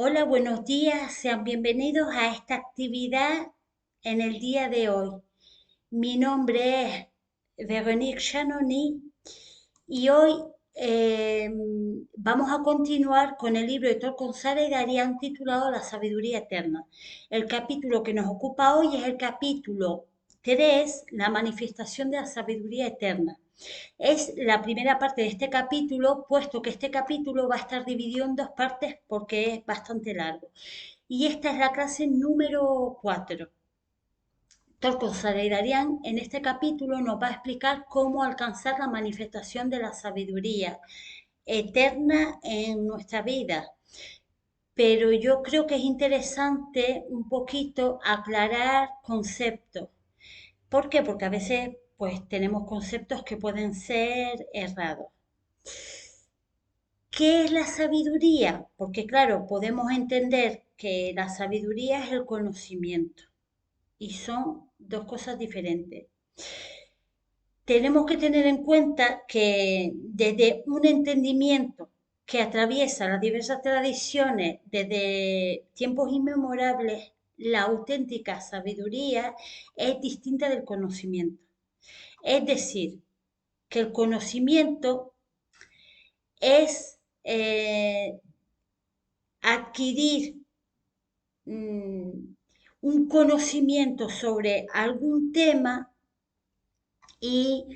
Hola, buenos días, sean bienvenidos a esta actividad en el día de hoy. Mi nombre es Veronique Chanoni y hoy vamos a continuar con el libro de Torquín Sara y Darían titulado La sabiduría eterna. El capítulo que nos ocupa hoy es el capítulo 3, la manifestación de la sabiduría eterna. Es la primera parte de este capítulo, puesto que este capítulo va a estar dividido en dos partes porque es bastante largo. Y esta es la clase número 4. Torco Sareidarian en este capítulo nos va a explicar cómo alcanzar la manifestación de la sabiduría eterna en nuestra vida. Pero yo creo que es interesante un poquito aclarar conceptos. ¿Por qué? Porque a veces pues tenemos conceptos que pueden ser errados. ¿Qué es la sabiduría? Porque claro, podemos entender que la sabiduría es el conocimiento y son dos cosas diferentes. Tenemos que tener en cuenta que desde un entendimiento que atraviesa las diversas tradiciones desde tiempos inmemorables, la auténtica sabiduría es distinta del conocimiento. Es decir, que el conocimiento es adquirir un conocimiento sobre algún tema y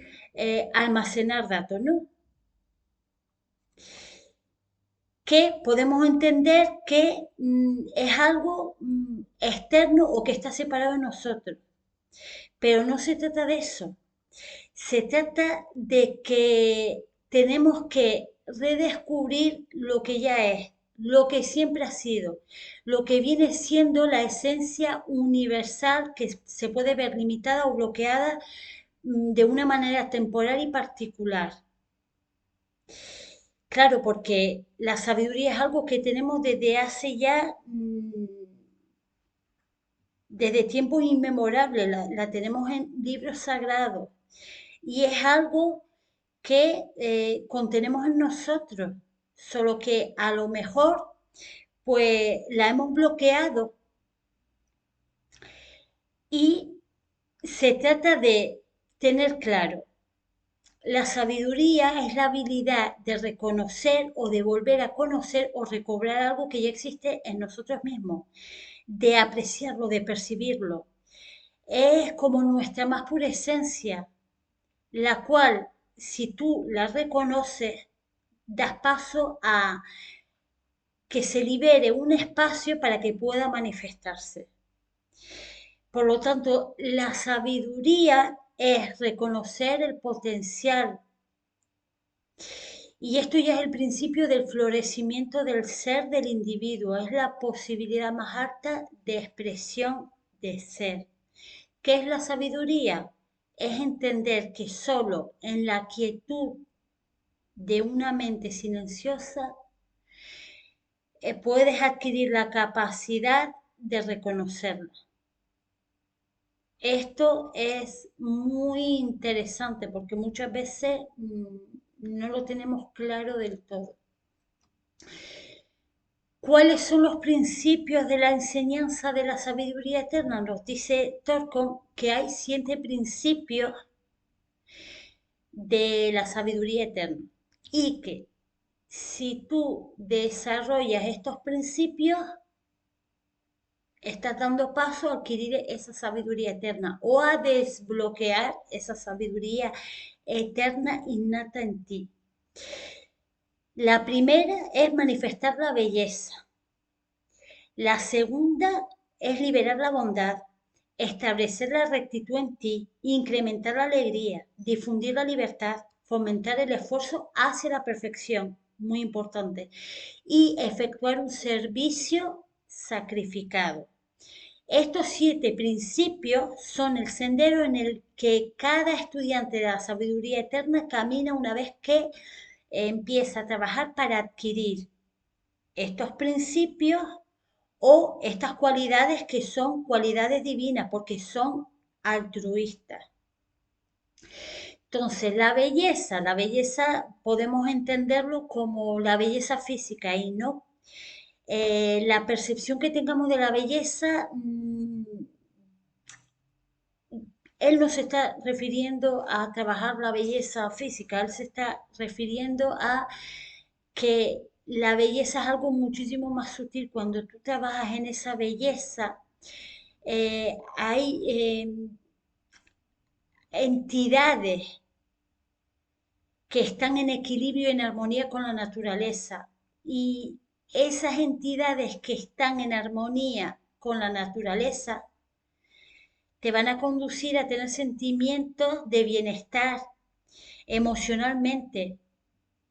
almacenar datos, ¿no? Que podemos entender que es algo externo o que está separado de nosotros. Pero no se trata de eso. Se trata de que tenemos que redescubrir lo que ya es, lo que siempre ha sido, lo que viene siendo la esencia universal que se puede ver limitada o bloqueada de una manera temporal y particular. Claro, porque la sabiduría es algo que tenemos desde hace ya, desde tiempos inmemorables, la tenemos en libros sagrados y es algo que contenemos en nosotros, solo que a lo mejor pues la hemos bloqueado y se trata de tener claro. La sabiduría es la habilidad de reconocer o de volver a conocer o recobrar algo que ya existe en nosotros mismos, de apreciarlo, de percibirlo. Es como nuestra más pura esencia, la cual, si tú la reconoces, das paso a que se libere un espacio para que pueda manifestarse. Por lo tanto, la sabiduría es reconocer el potencial. Y esto ya es el principio del florecimiento del ser del individuo, es la posibilidad más alta de expresión de ser. ¿Qué es la sabiduría? Es entender que solo en la quietud de una mente silenciosa puedes adquirir la capacidad de reconocerlo. Esto es muy interesante porque muchas veces no lo tenemos claro del todo. ¿Cuáles son los principios de la enseñanza de la sabiduría eterna? Nos dice Torcon que hay 7 principios de la sabiduría eterna y que si tú desarrollas estos principios, estás dando paso a adquirir esa sabiduría eterna o a desbloquear esa sabiduría eterna innata en ti. La primera es manifestar la belleza. La segunda es liberar la bondad, establecer la rectitud en ti, incrementar la alegría, difundir la libertad, fomentar el esfuerzo hacia la perfección, muy importante, y efectuar un servicio sacrificado. Estos 7 principios son el sendero en el que cada estudiante de la sabiduría eterna camina una vez que empieza a trabajar para adquirir estos principios o estas cualidades que son cualidades divinas porque son altruistas. Entonces, la belleza podemos entenderlo como la belleza física y no. La percepción que tengamos de la belleza, él no se está refiriendo a trabajar la belleza física, él se está refiriendo a que la belleza es algo muchísimo más sutil. Cuando tú trabajas en esa belleza, hay entidades que están en equilibrio y en armonía con la naturaleza. Y esas entidades que están en armonía con la naturaleza te van a conducir a tener sentimientos de bienestar emocionalmente.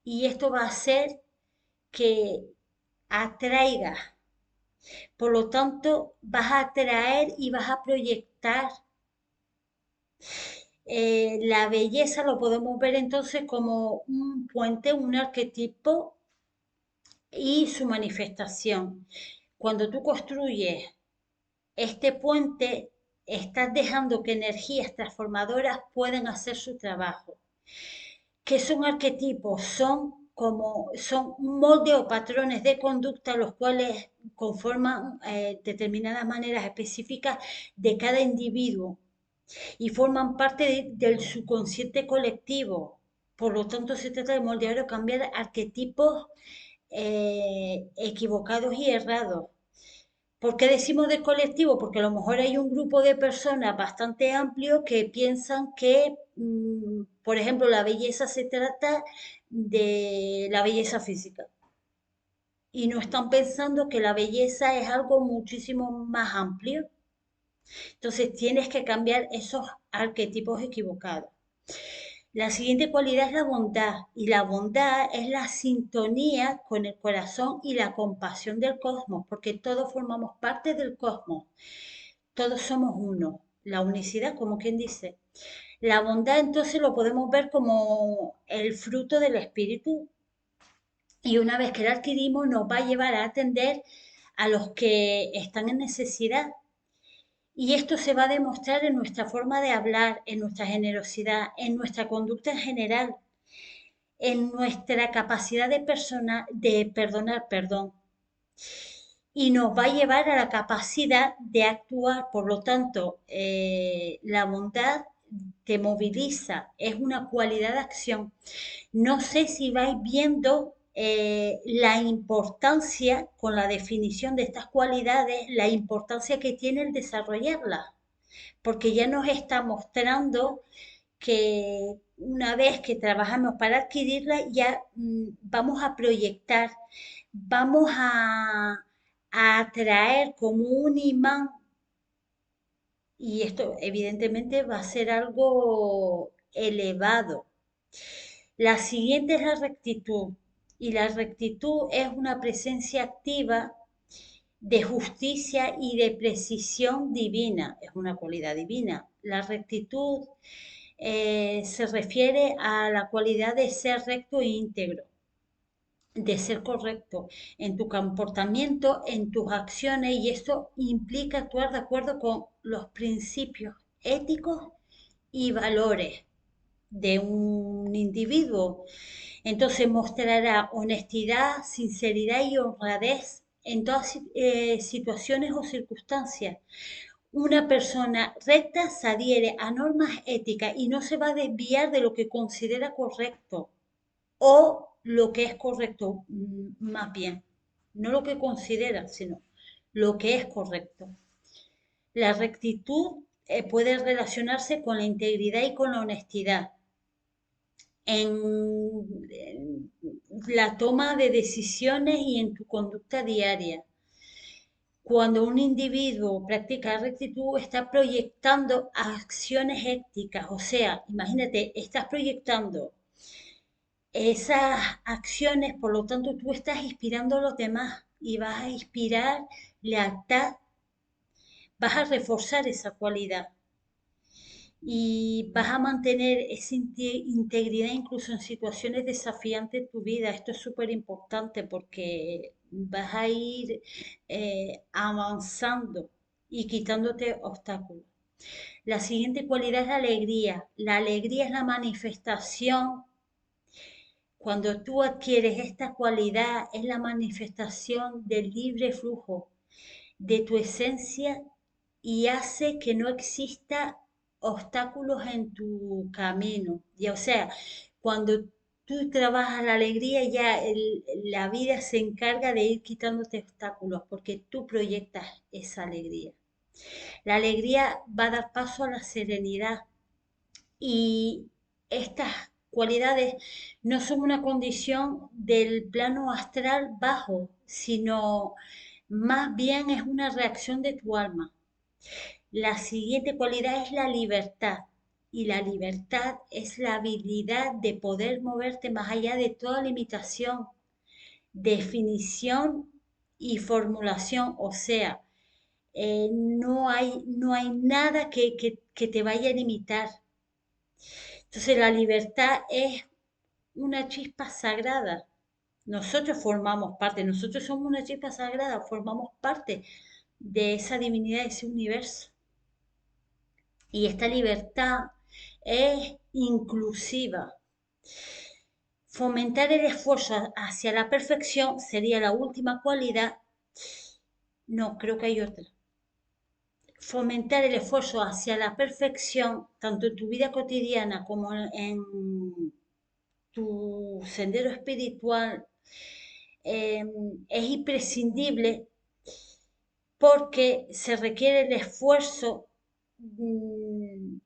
Y esto va a hacer que atraiga. Por lo tanto, vas a atraer y vas a proyectar. La belleza lo podemos ver entonces como un puente, un arquetipo y su manifestación. Cuando tú construyes este puente, estás dejando que energías transformadoras puedan hacer su trabajo. ¿Qué son arquetipos? Son moldes o patrones de conducta los cuales conforman determinadas maneras específicas de cada individuo y forman parte del subconsciente colectivo. Por lo tanto, se trata de moldear o cambiar arquetipos equivocados y errados. ¿Por qué decimos de colectivo? Porque a lo mejor hay un grupo de personas bastante amplio que piensan que, por ejemplo, la belleza se trata de la belleza física y no están pensando que la belleza es algo muchísimo más amplio. Entonces tienes que cambiar esos arquetipos equivocados. La siguiente cualidad es la bondad, y la bondad es la sintonía con el corazón y la compasión del cosmos, porque todos formamos parte del cosmos, todos somos uno, la unicidad, como quien dice. La bondad entonces lo podemos ver como el fruto del espíritu, y una vez que la adquirimos nos va a llevar a atender a los que están en necesidad. Y esto se va a demostrar en nuestra forma de hablar, en nuestra generosidad, en nuestra conducta en general, en nuestra capacidad de perdonar, perdón, y nos va a llevar a la capacidad de actuar. Por lo tanto, la bondad te moviliza, es una cualidad de acción. No sé si vais viendo la importancia con la definición de estas cualidades, la importancia que tiene el desarrollarlas, porque ya nos está mostrando que una vez que trabajamos para adquirirla, ya vamos a proyectar, vamos a atraer como un imán, y esto evidentemente va a ser algo elevado. La siguiente es la rectitud, y la rectitud es una presencia activa de justicia y de precisión divina, es una cualidad divina. La rectitud se refiere a la cualidad de ser recto e íntegro, de ser correcto en tu comportamiento, en tus acciones, y esto implica actuar de acuerdo con los principios éticos y valores de un individuo. Entonces mostrará honestidad, sinceridad y honradez en todas situaciones o circunstancias. Una persona recta se adhiere a normas éticas y no se va a desviar de lo que considera correcto o lo que es correcto, más bien. No lo que considera, sino lo que es correcto. La rectitud puede relacionarse con la integridad y con la honestidad en la toma de decisiones y en tu conducta diaria. Cuando un individuo practica rectitud, está proyectando acciones éticas, o sea, imagínate, estás proyectando esas acciones, por lo tanto tú estás inspirando a los demás y vas a inspirar lealtad, vas a reforzar esa cualidad y vas a mantener esa integridad incluso en situaciones desafiantes en tu vida. Esto es súper importante porque vas a ir avanzando y quitándote obstáculos. La siguiente cualidad es la alegría. La alegría es la manifestación Cuando tú adquieres esta cualidad, es la manifestación del libre flujo de tu esencia y hace que no exista obstáculos en tu camino. Y o sea, cuando tú trabajas la alegría, ya la vida se encarga de ir quitándote obstáculos porque tú proyectas esa alegría. La alegría va a dar paso a la serenidad y estas cualidades no son una condición del plano astral bajo, sino más bien es una reacción de tu alma. La siguiente cualidad es la libertad. Y la libertad es la habilidad de poder moverte más allá de toda limitación, definición y formulación. O sea, no hay nada que te vaya a limitar. Entonces la libertad es una chispa sagrada. Nosotros formamos parte, nosotros somos una chispa sagrada, formamos parte de esa divinidad, de ese universo. Y esta libertad es inclusiva. Fomentar el esfuerzo hacia la perfección sería la última cualidad. No, creo que hay otra. Fomentar el esfuerzo hacia la perfección, tanto en tu vida cotidiana como en tu sendero espiritual, es imprescindible porque se requiere el esfuerzo mm,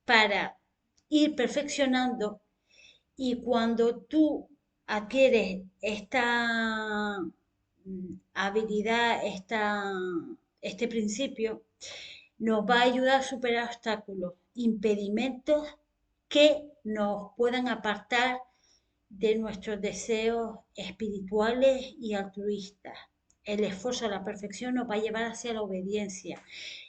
para ir perfeccionando y cuando tú adquieres esta habilidad, este principio, nos va a ayudar a superar obstáculos, impedimentos que nos puedan apartar de nuestros deseos espirituales y altruistas. El esfuerzo a la perfección nos va a llevar hacia la obediencia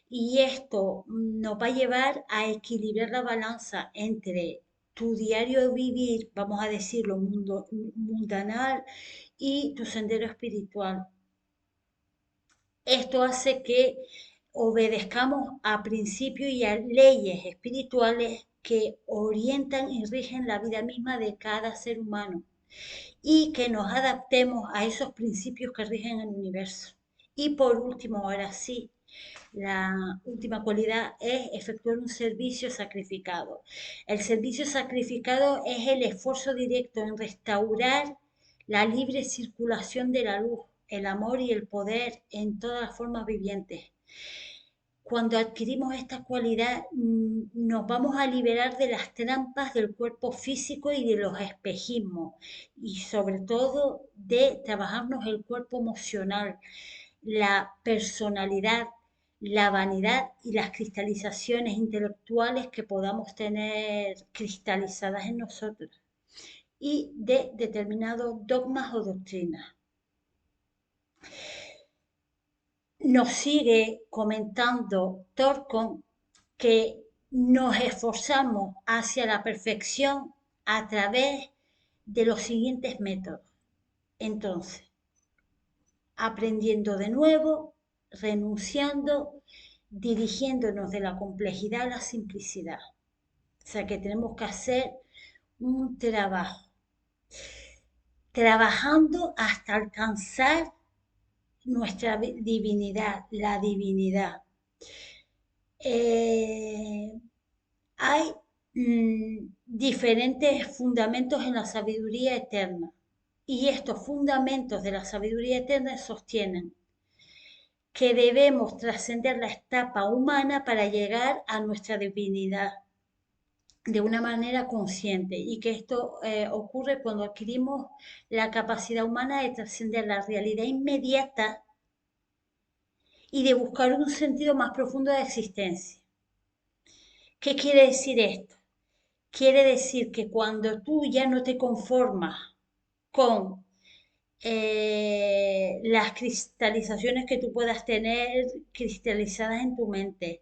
y esto nos va a llevar a equilibrar la balanza entre tu diario vivir, vamos a decirlo, mundanal y tu sendero espiritual. Esto hace que obedezcamos a principios y a leyes espirituales que orientan y rigen la vida misma de cada ser humano y que nos adaptemos a esos principios que rigen el universo. Y por último, ahora sí, la última cualidad es efectuar un servicio sacrificado. El servicio sacrificado es el esfuerzo directo en restaurar la libre circulación de la luz, el amor y el poder en todas las formas vivientes. Cuando adquirimos esta cualidad, nos vamos a liberar de las trampas del cuerpo físico y de los espejismos, y sobre todo de trabajarnos el cuerpo emocional, la personalidad, la vanidad y las cristalizaciones intelectuales que podamos tener cristalizadas en nosotros y de determinados dogmas o doctrinas. Nos sigue comentando Torcon que nos esforzamos hacia la perfección a través de los siguientes métodos. Entonces, aprendiendo de nuevo, renunciando, dirigiéndonos de la complejidad a la simplicidad. O sea que tenemos que hacer un trabajo, trabajando hasta alcanzar nuestra divinidad, la divinidad. Hay diferentes fundamentos en la sabiduría eterna y estos fundamentos de la sabiduría eterna sostienen que debemos trascender la etapa humana para llegar a nuestra divinidad de una manera consciente y que esto ocurre cuando adquirimos la capacidad humana de trascender la realidad inmediata y de buscar un sentido más profundo de existencia. ¿Qué quiere decir esto? Quiere decir que cuando tú ya no te conformas con las cristalizaciones que tú puedas tener cristalizadas en tu mente,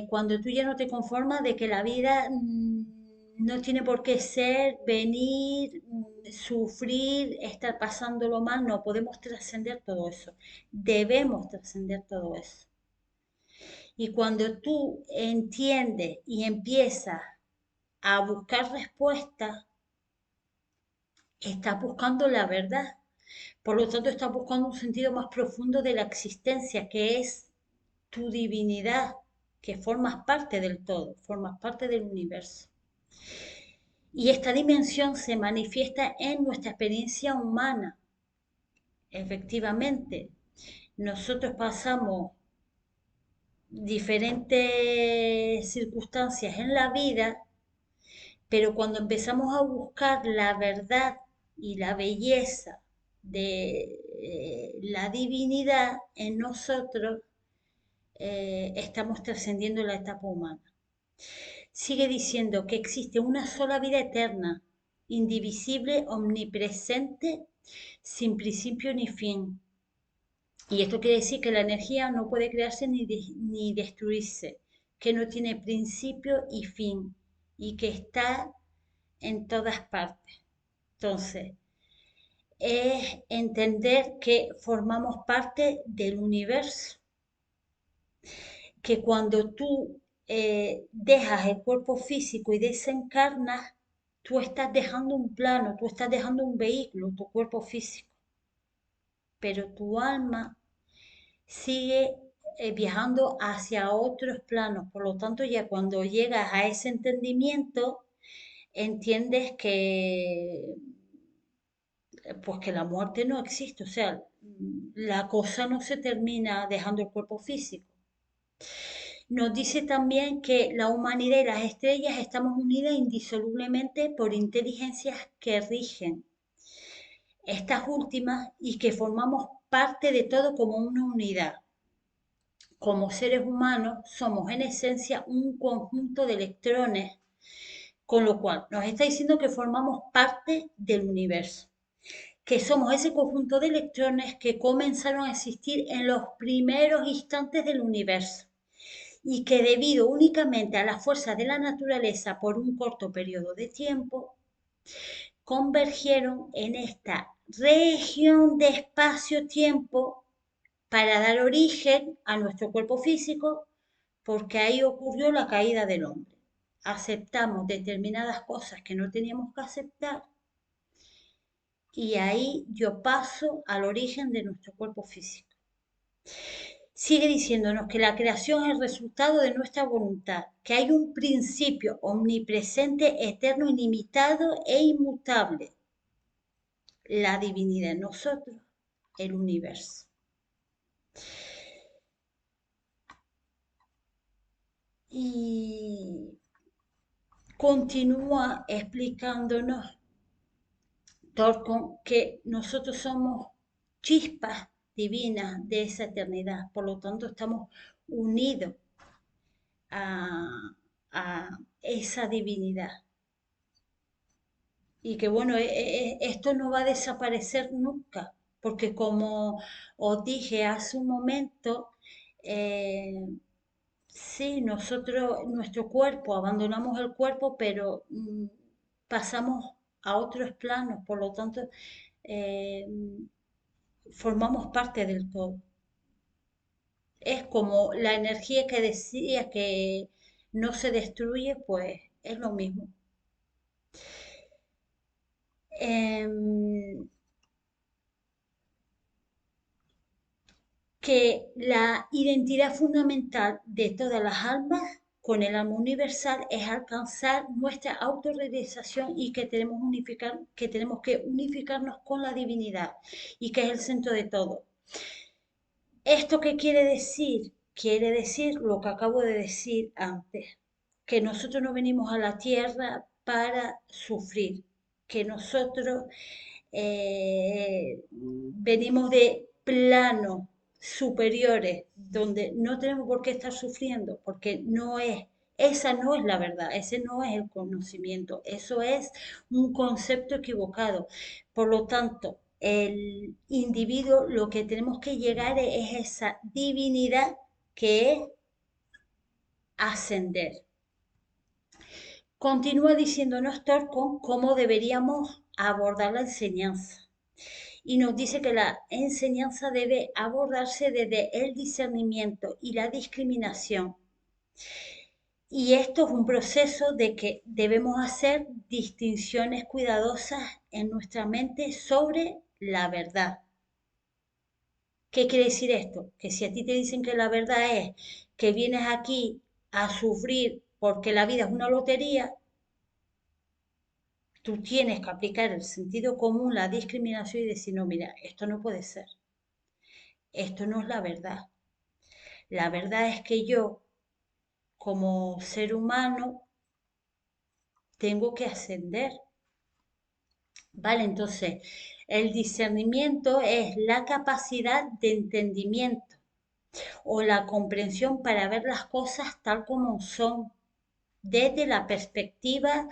cuando tú ya no te conformas de que la vida no tiene por qué ser, venir, sufrir, estar pasándolo mal, no podemos trascender todo eso, debemos trascender todo eso. Y cuando tú entiendes y empiezas a buscar respuestas, estás buscando la verdad. Por lo tanto, estás buscando un sentido más profundo de la existencia, que es tu divinidad, que formas parte del todo, formas parte del universo. Y esta dimensión se manifiesta en nuestra experiencia humana. Efectivamente, nosotros pasamos diferentes circunstancias en la vida, pero cuando empezamos a buscar la verdad y la belleza de la divinidad en nosotros, estamos trascendiendo la etapa humana. Sigue diciendo que existe una sola vida eterna, indivisible, omnipresente, sin principio ni fin. Y esto quiere decir que la energía no puede crearse ni destruirse, que no tiene principio y fin, y que está en todas partes. Entonces, es entender que formamos parte del universo, que cuando tú dejas el cuerpo físico y desencarnas, tú estás dejando un plano, tú estás dejando un vehículo, tu cuerpo físico, pero tu alma sigue viajando hacia otros planos. Por lo tanto, ya cuando llegas a ese entendimiento, entiendes que pues que la muerte no existe, o sea, la cosa no se termina dejando el cuerpo físico. Nos dice también que la humanidad y las estrellas estamos unidas indisolublemente por inteligencias que rigen estas últimas y que formamos parte de todo como una unidad. Como seres humanos somos en esencia un conjunto de electrones, con lo cual nos está diciendo que formamos parte del universo, que somos ese conjunto de electrones que comenzaron a existir en los primeros instantes del universo y que debido únicamente a las fuerzas de la naturaleza por un corto periodo de tiempo, convergieron en esta región de espacio-tiempo para dar origen a nuestro cuerpo físico, porque ahí ocurrió la caída del hombre. Aceptamos determinadas cosas que no teníamos que aceptar y ahí yo paso al origen de nuestro cuerpo físico. Sigue diciéndonos que la creación es el resultado de nuestra voluntad, que hay un principio omnipresente, eterno, ilimitado e inmutable, la divinidad en nosotros, el universo. Y continúa explicándonos Torcon que nosotros somos chispas divinas de esa eternidad, por lo tanto estamos unidos a esa divinidad. Y que bueno, esto no va a desaparecer nunca, porque como os dije hace un momento, sí, nosotros, nuestro cuerpo, abandonamos el cuerpo, pero pasamos a otros planos, por lo tanto, eh, formamos parte del todo. Es como la energía que decía que no se destruye, pues es lo mismo. Em, que la identidad fundamental de todas las almas con el alma universal es alcanzar nuestra autorrealización y que tenemos que unificarnos con la divinidad y que es el centro de todo. ¿Esto qué quiere decir? Quiere decir lo que acabo de decir antes, que nosotros no venimos a la tierra para sufrir, que nosotros venimos de planos superiores donde no tenemos por qué estar sufriendo, porque no es, esa no es la verdad, ese no es el conocimiento, eso es un concepto equivocado. Por lo tanto, el individuo lo que tenemos que llegar es esa divinidad que es ascender. Continúa diciéndonos Torcon cómo deberíamos abordar la enseñanza. Y nos dice que la enseñanza debe abordarse desde el discernimiento y la discriminación. Y esto es un proceso de que debemos hacer distinciones cuidadosas en nuestra mente sobre la verdad. ¿Qué quiere decir esto? Que si a ti te dicen que la verdad es que vienes aquí a sufrir porque la vida es una lotería, tú tienes que aplicar el sentido común, la discriminación y decir, no, mira, esto no puede ser. Esto no es la verdad. La verdad es que yo, como ser humano, tengo que ascender. ¿Vale? Entonces, el discernimiento es la capacidad de entendimiento o la comprensión para ver las cosas tal como son, desde la perspectiva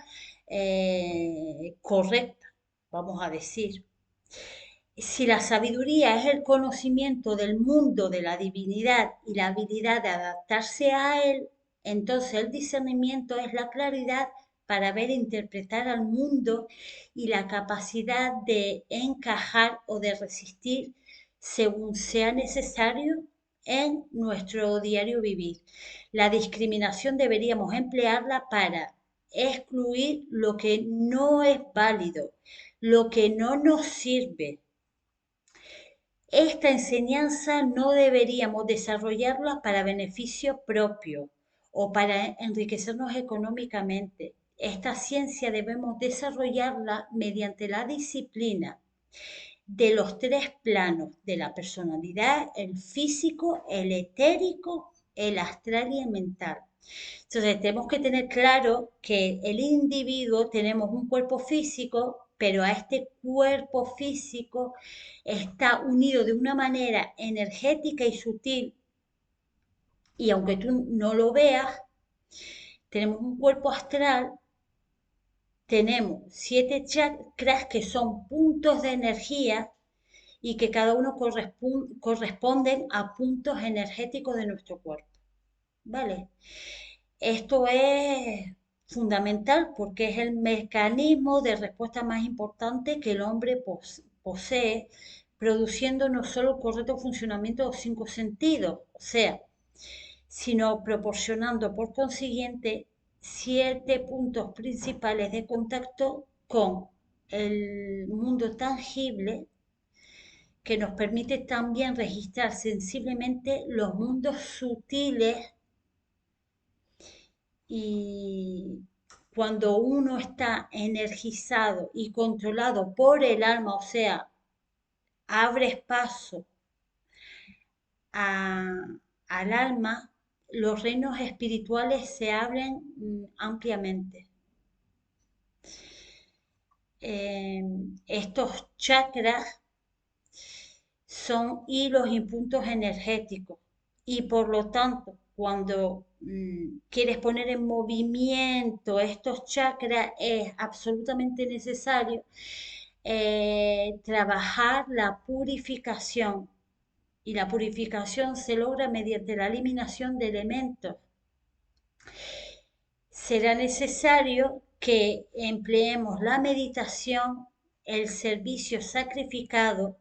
correcta, vamos a decir. Si la sabiduría es el conocimiento del mundo, de la divinidad y la habilidad de adaptarse a él, entonces el discernimiento es la claridad para ver e interpretar al mundo y la capacidad de encajar o de resistir según sea necesario en nuestro diario vivir. La discriminación deberíamos emplearla para excluir lo que no es válido, lo que no nos sirve. Esta enseñanza no deberíamos desarrollarla para beneficio propio o para enriquecernos económicamente. Esta ciencia debemos desarrollarla mediante la disciplina de los tres planos de la personalidad, el físico, el etérico, el astral y el mental. Entonces tenemos que tener claro que el individuo tenemos un cuerpo físico, pero a este cuerpo físico está unido de una manera energética y sutil, y aunque tú no lo veas, tenemos un cuerpo astral, tenemos 7 chakras que son puntos de energía y que cada uno corresponden a puntos energéticos de nuestro cuerpo. ¿Vale? Esto es fundamental porque es el mecanismo de respuesta más importante que el hombre posee, produciendo no solo el correcto funcionamiento de los 5 sentidos, o sea, sino proporcionando por consiguiente 7 puntos principales de contacto con el mundo tangible que nos permite también registrar sensiblemente los mundos sutiles. Y cuando uno está energizado y controlado por el alma, o sea, abres paso a- al alma, los reinos espirituales se abren ampliamente. Eh, Estos chakras son hilos y puntos energéticos y por lo tanto cuando quieres poner en movimiento estos chakras es absolutamente necesario trabajar la purificación y la purificación se logra mediante la eliminación de elementos. Será necesario que empleemos la meditación, el servicio sacrificado,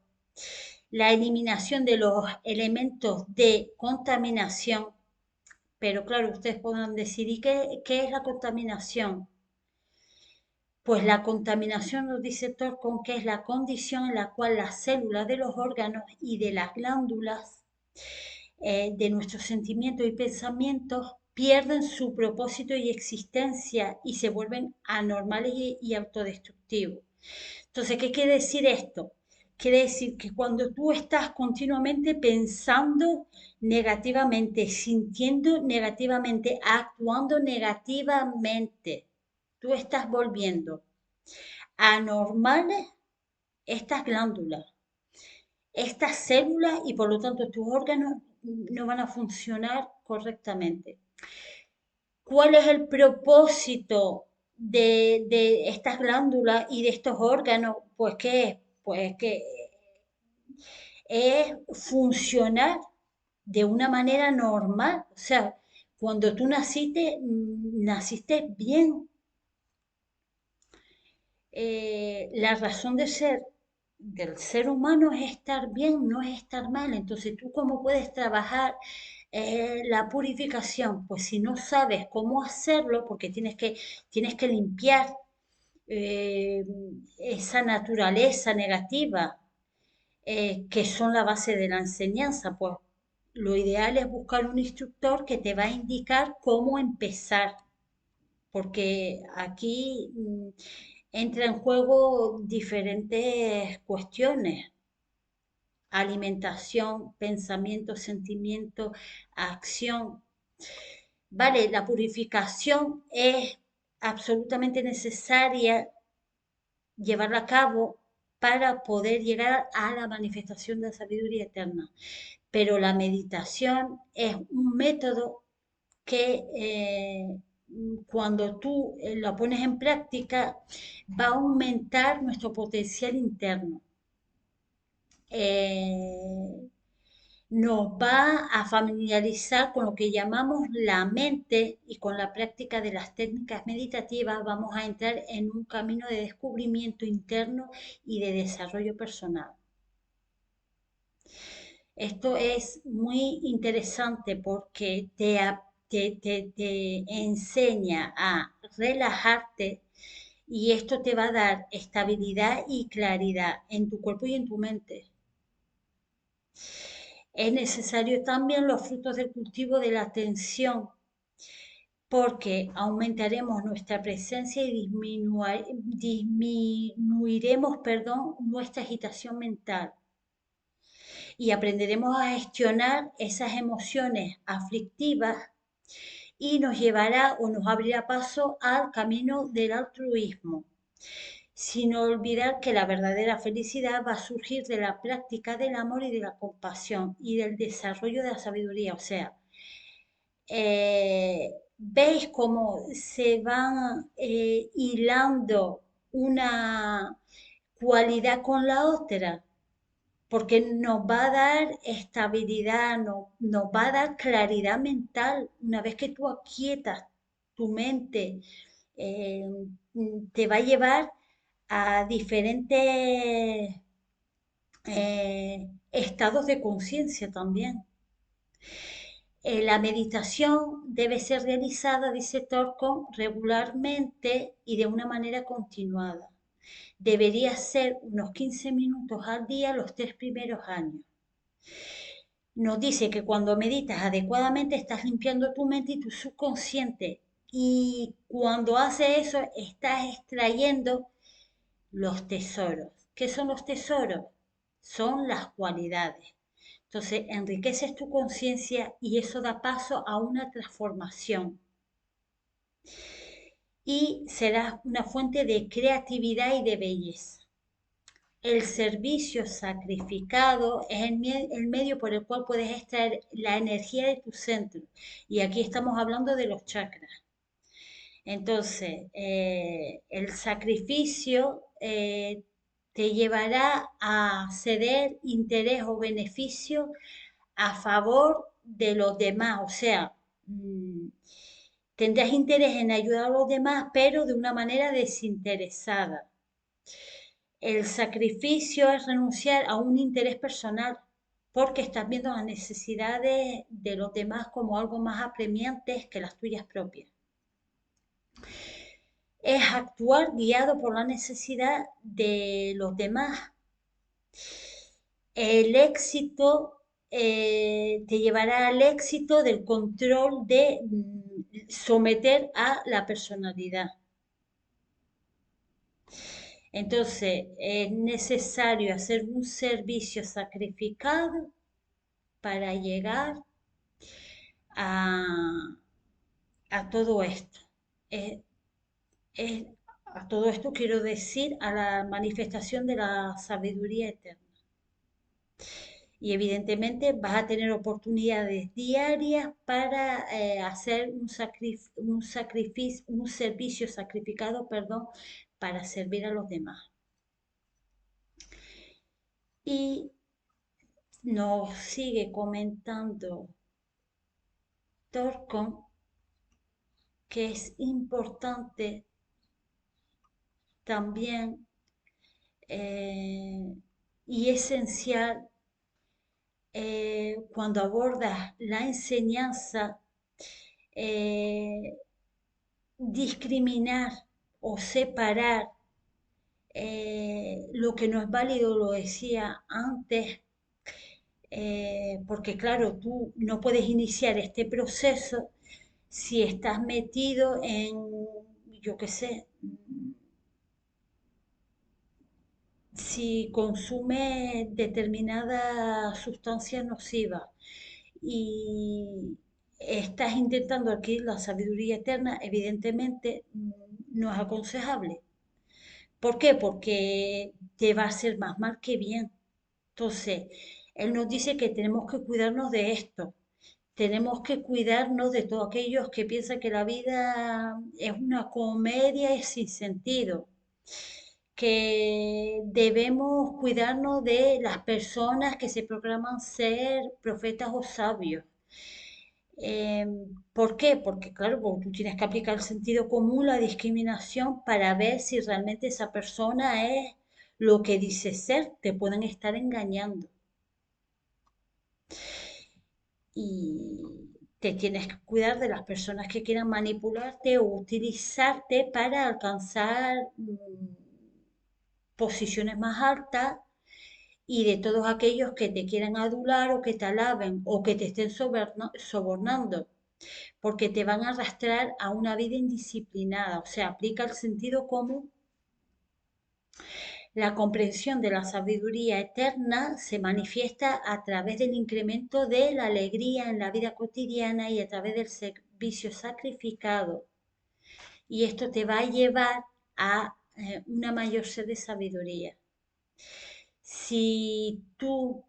la eliminación de los elementos de contaminación, pero claro, ustedes podrán decidir qué es la contaminación. Pues la contaminación, nos dice Torcon, que es la condición en la cual las células de los órganos y de las glándulas de nuestros sentimientos y pensamientos pierden su propósito y existencia y se vuelven anormales y autodestructivos. Entonces, ¿qué quiere decir esto? Quiere decir que cuando tú estás continuamente pensando negativamente, sintiendo negativamente, actuando negativamente, tú estás volviendo anormales estas glándulas, estas células y por lo tanto tus órganos no van a funcionar correctamente. ¿Cuál es el propósito de estas glándulas y de estos órganos? Pues ¿qué es? Pues que es funcionar de una manera normal. O sea, cuando tú naciste, naciste bien. La razón de ser del ser humano es estar bien, no es estar mal. Entonces, ¿tú cómo puedes trabajar La purificación, pues si no sabes cómo hacerlo, porque tienes que limpiar eh, esa naturaleza negativa que son la base de la enseñanza, pues lo ideal es buscar un instructor que te va a indicar cómo empezar, porque aquí entra en juego diferentes cuestiones: alimentación, pensamiento, sentimiento, acción. Vale, la purificación es absolutamente necesaria llevarla a cabo para poder llegar a la manifestación de la sabiduría eterna. Pero la meditación es un método que cuando tú lo pones en práctica va a aumentar nuestro potencial interno. Eh, Nos va a familiarizar con lo que llamamos la mente, y con la práctica de las técnicas meditativas vamos a entrar en un camino de descubrimiento interno y de desarrollo personal. Esto es muy interesante porque te enseña a relajarte, y esto te va a dar estabilidad y claridad en tu cuerpo y en tu mente. Es necesario también los frutos del cultivo de la atención, porque aumentaremos nuestra presencia y disminuiremos, perdón, nuestra agitación mental, y aprenderemos a gestionar esas emociones aflictivas, y nos llevará o nos abrirá paso al camino del altruismo, sin olvidar que la verdadera felicidad va a surgir de la práctica del amor y de la compasión y del desarrollo de la sabiduría. O sea, veis cómo se van hilando una cualidad con la otra, porque nos va a dar estabilidad, nos va a dar claridad mental. Una vez que tú aquietas tu mente, eh, te va a llevar a diferentes estados de conciencia también. La meditación debe ser realizada, dice Torco, regularmente y de una manera continuada. Debería ser unos 15 minutos al día los 3 primeros años. Nos dice que cuando meditas adecuadamente estás limpiando tu mente y tu subconsciente, y cuando hace eso estás extrayendo los tesoros. ¿Qué son los tesoros? Son las cualidades. Entonces, enriqueces tu conciencia y eso da paso a una transformación, y serás una fuente de creatividad y de belleza. El servicio sacrificado es el medio por el cual puedes extraer la energía de tu centro. Y aquí estamos hablando de los chakras. Entonces, el sacrificio te llevará a ceder interés o beneficio a favor de los demás. O sea, tendrás interés en ayudar a los demás, pero de una manera desinteresada. El sacrificio es renunciar a un interés personal, porque estás viendo las necesidades de los demás como algo más apremiantes que las tuyas propias. Es actuar guiado por la necesidad de los demás. El éxito te llevará al éxito del control de someter a la personalidad. Entonces, es necesario hacer un servicio sacrificado para llegar a, a todo esto. Es, es- a todo esto quiero decir a la manifestación de la sabiduría eterna. Y evidentemente vas a tener oportunidades diarias para hacer un servicio sacrificado, perdón, para servir a los demás. Y nos sigue comentando Torcon que es importante también y esencial cuando abordas la enseñanza, eh, discriminar o separar lo que no es válido, lo decía antes, porque claro, tú no puedes iniciar este proceso si estás metido en, yo qué sé, si consume determinada sustancia nociva y estás intentando adquirir la sabiduría eterna, evidentemente no es aconsejable. ¿Por qué? Porque te va a hacer más mal que bien. Entonces, él nos dice que tenemos que cuidarnos de esto. Tenemos que cuidarnos de todos aquellos que piensan que la vida es una comedia y sin sentido, que debemos cuidarnos de las personas que se proclaman ser profetas o sabios. Eh, ¿Por qué? Porque claro, porque tú tienes que aplicar el sentido común, la discriminación, para ver si realmente esa persona es lo que dice ser. Te pueden estar engañando. Y te tienes que cuidar de las personas que quieran manipularte o utilizarte para alcanzar posiciones más altas y de todos aquellos que te quieran adular o que te alaben o que te estén sobornando, porque te van a arrastrar a una vida indisciplinada. O sea, aplica el sentido común. La comprensión de la sabiduría eterna se manifiesta a través del incremento de la alegría en la vida cotidiana y a través del servicio sacrificado. Y esto te va a llevar a una mayor sed de sabiduría. Si tú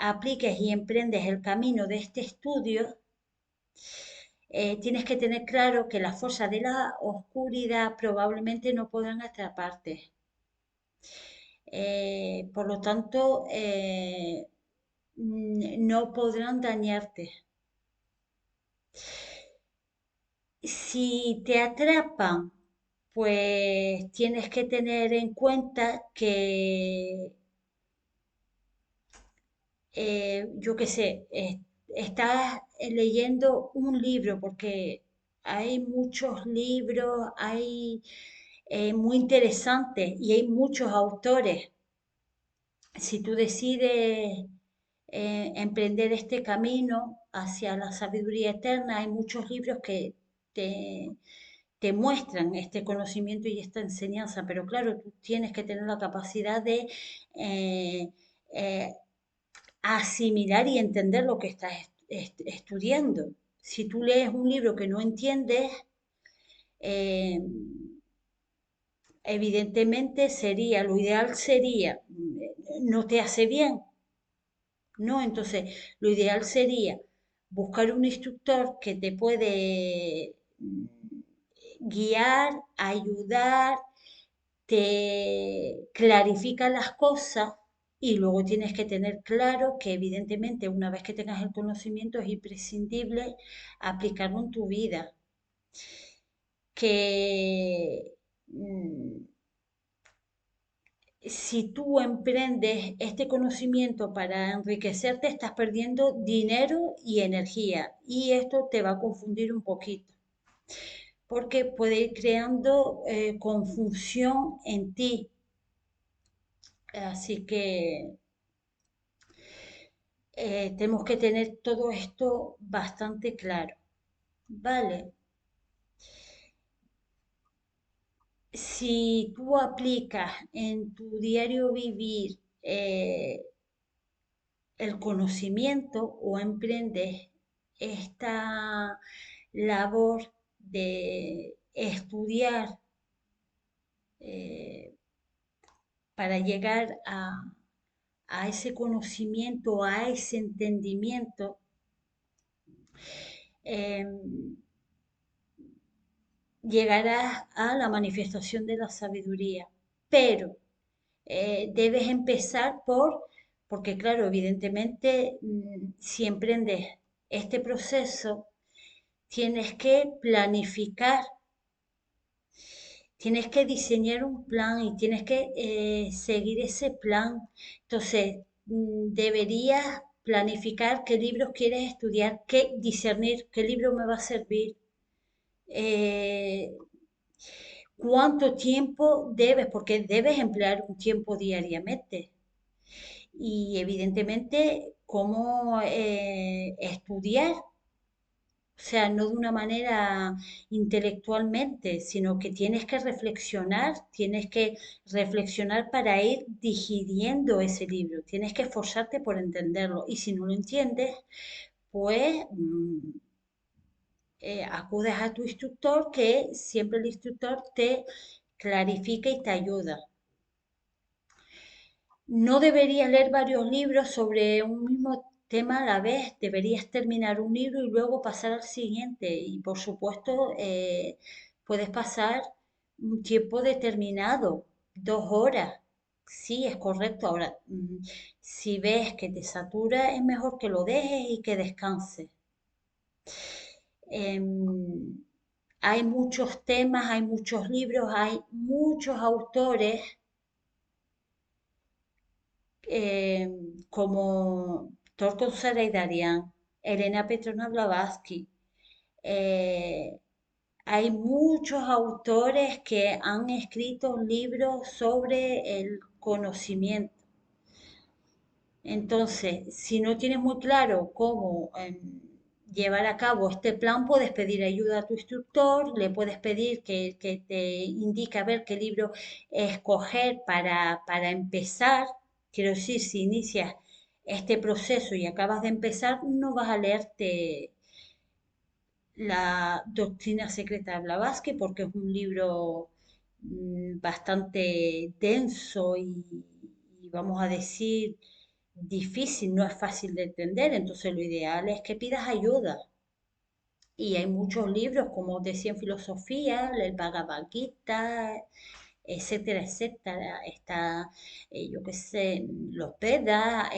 apliques y emprendes el camino de este estudio, tienes que tener claro que las fuerzas de la oscuridad probablemente no podrán atraparte. Por lo tanto, no podrán dañarte. Si te atrapan, pues tienes que tener en cuenta que, yo qué sé, estás leyendo un libro, porque hay muchos libros, hay muy interesantes y hay muchos autores. Si tú decides emprender este camino hacia la sabiduría eterna, hay muchos libros que te, te muestran este conocimiento y esta enseñanza, pero claro, tú tienes que tener la capacidad de eh, eh, asimilar y entender lo que estás estudiando. Si tú lees un libro que no entiendes, eh, evidentemente sería, lo ideal sería, no te hace bien, ¿no? Entonces, lo ideal sería buscar un instructor que te puede guiar, ayudar, te clarifica las cosas y luego tienes que tener claro que evidentemente una vez que tengas el conocimiento es imprescindible aplicarlo en tu vida. Que si tú emprendes este conocimiento para enriquecerte, estás perdiendo dinero y energía. Y esto te va a confundir un poquito, porque puede ir creando confusión en ti. Así que tenemos que tener todo esto bastante claro. Vale, si tú aplicas en tu diario vivir el conocimiento o emprendes esta labor de estudiar eh, para llegar a ese conocimiento, a ese entendimiento, eh, llegarás a la manifestación de la sabiduría. Pero debes empezar porque claro, evidentemente, si emprendes este proceso, tienes que planificar, tienes que diseñar un plan y tienes que seguir ese plan. Entonces, deberías planificar qué libros quieres estudiar, qué discernir, qué libro me va a servir, eh, cuánto tiempo debes, porque debes emplear un tiempo diariamente. Y evidentemente, cómo estudiar, o sea, no de una manera intelectualmente, sino que tienes que reflexionar para ir digiriendo ese libro, tienes que esforzarte por entenderlo. Y si no lo entiendes, pues acudes a tu instructor, que siempre el instructor te clarifica y te ayuda. No deberías leer varios libros sobre un mismo tema a la vez, deberías terminar un libro y luego pasar al siguiente. Y por supuesto, puedes pasar un tiempo determinado, 2 horas. Sí, es correcto. Ahora, si ves que te satura, es mejor que lo dejes y que descanses. Em, Hay muchos temas, hay muchos libros, hay muchos autores, eh, como Torco Darian, Elena Petrovna Blavatsky. eh, Hay muchos autores que han escrito libros sobre el conocimiento. Entonces, si no tienes muy claro cómo llevar a cabo este plan, puedes pedir ayuda a tu instructor, le puedes pedir que te indique a ver qué libro escoger para empezar. Quiero decir, si inicias este proceso y acabas de empezar, no vas a leerte la doctrina secreta de Blavatsky, porque es un libro bastante denso y vamos a decir difícil, no es fácil de entender. Entonces lo ideal es que pidas ayuda. Y hay muchos libros, como decía, en filosofía, el Bhagavad Gita, etcétera, etcétera. Está, yo qué sé, los Vedas,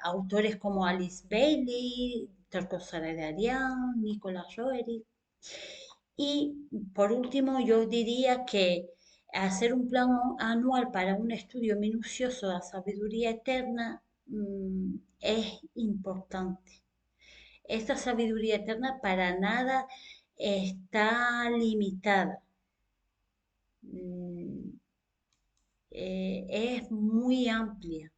autores como Alice Bailey, Torco Saradarian, Nicolas Roerich. Y por último, yo diría que hacer un plan anual para un estudio minucioso de la sabiduría eterna es importante. Esta sabiduría eterna para nada está limitada. Mm, es muy amplia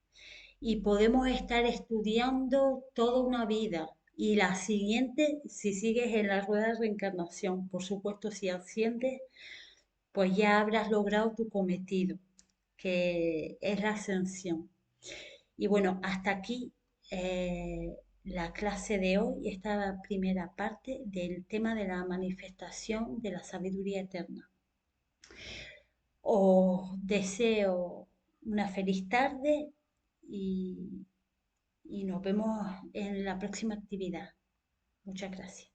y podemos estar estudiando toda una vida. Y la siguiente, si sigues en la rueda de reencarnación, por supuesto, si asciendes, pues ya habrás logrado tu cometido, que es la ascensión. Y bueno, hasta aquí la clase de hoy, esta primera parte del tema de la manifestación de la sabiduría eterna. Os deseo una feliz tarde y, y nos vemos en la próxima actividad. Muchas gracias.